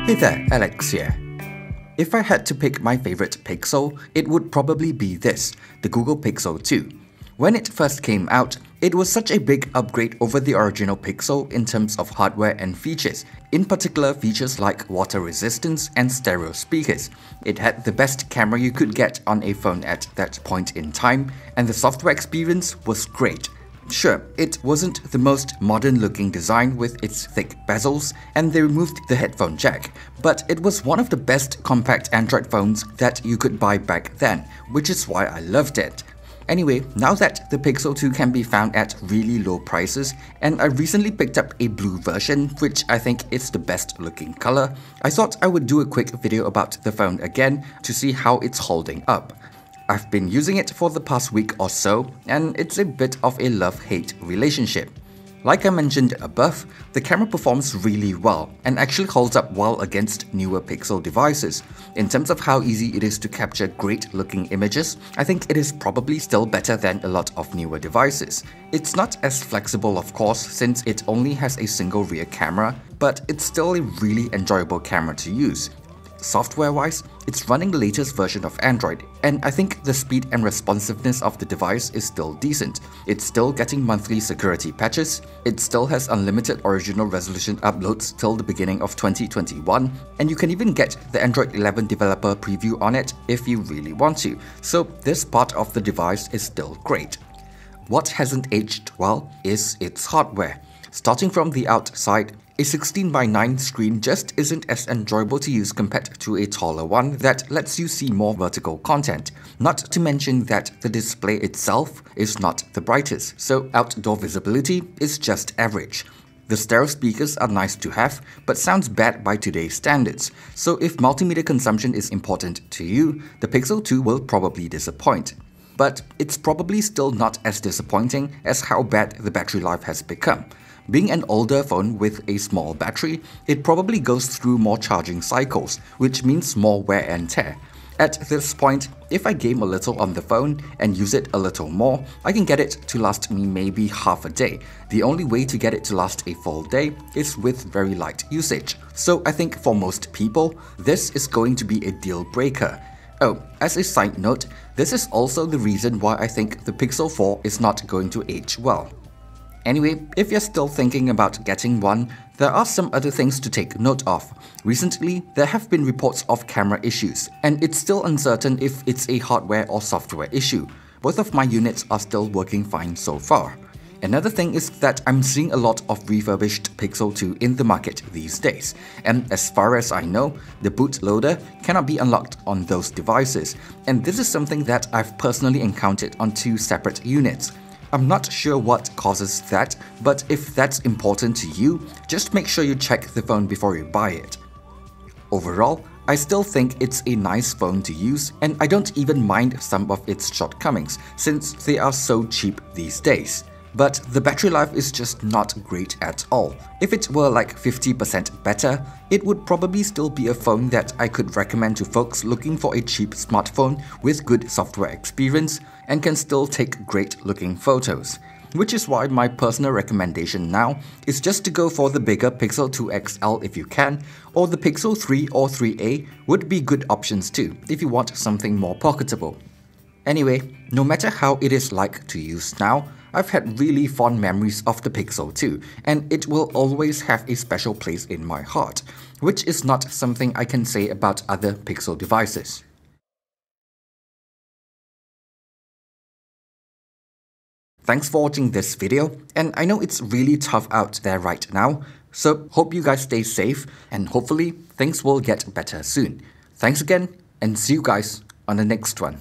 Hey there, Alex here. If I had to pick my favorite Pixel, it would probably be this, the Google Pixel 2. When it first came out, it was such a big upgrade over the original Pixel in terms of hardware and features, in particular features like water resistance and stereo speakers. It had the best camera you could get on a phone at that point in time, and the software experience was great. Sure, it wasn't the most modern-looking design with its thick bezels, and they removed the headphone jack, but it was one of the best compact Android phones that you could buy back then, which is why I loved it. Anyway, now that the Pixel 2 can be found at really low prices, and I recently picked up a blue version, which I think is the best looking color, I thought I would do a quick video about the phone again to see how it's holding up. I've been using it for the past week or so, and it's a bit of a love-hate relationship. Like I mentioned above, the camera performs really well and actually holds up well against newer Pixel devices. In terms of how easy it is to capture great-looking images, I think it is probably still better than a lot of newer devices. It's not as flexible, of course, since it only has a single rear camera, but it's still a really enjoyable camera to use. Software-wise, it's running the latest version of Android, and I think the speed and responsiveness of the device is still decent. It's still getting monthly security patches, it still has unlimited original resolution uploads till the beginning of 2021, and you can even get the Android 11 developer preview on it if you really want to, so this part of the device is still great. What hasn't aged well is its hardware. Starting from the outside, a 16:9 screen just isn't as enjoyable to use compared to a taller one that lets you see more vertical content, not to mention that the display itself is not the brightest, so outdoor visibility is just average. The stereo speakers are nice to have, but sounds bad by today's standards, so if multimedia consumption is important to you, the Pixel 2 will probably disappoint. But it's probably still not as disappointing as how bad the battery life has become. Being an older phone with a small battery, it probably goes through more charging cycles, which means more wear and tear. At this point, if I game a little on the phone and use it a little more, I can get it to last me maybe half a day. The only way to get it to last a full day is with very light usage. So I think for most people, this is going to be a deal breaker. Oh, as a side note, this is also the reason why I think the Pixel 4 is not going to age well. Anyway, if you're still thinking about getting one, there are some other things to take note of. Recently, there have been reports of camera issues, and it's still uncertain if it's a hardware or software issue. Both of my units are still working fine so far. Another thing is that I'm seeing a lot of refurbished Pixel 2 in the market these days, and as far as I know, the bootloader cannot be unlocked on those devices, and this is something that I've personally encountered on two separate units. I'm not sure what causes that, but if that's important to you, just make sure you check the phone before you buy it. Overall, I still think it's a nice phone to use, and I don't even mind some of its shortcomings, since they are so cheap these days. But the battery life is just not great at all. If it were like 50% better, it would probably still be a phone that I could recommend to folks looking for a cheap smartphone with good software experience and can still take great looking photos. Which is why my personal recommendation now is just to go for the bigger Pixel 2 XL if you can, or the Pixel 3 or 3a would be good options too if you want something more pocketable. Anyway, no matter how it is like to use now, I've had really fond memories of the Pixel 2, and it will always have a special place in my heart, which is not something I can say about other Pixel devices. Thanks for watching this video, and I know it's really tough out there right now, so hope you guys stay safe, and hopefully things will get better soon. Thanks again, and see you guys on the next one.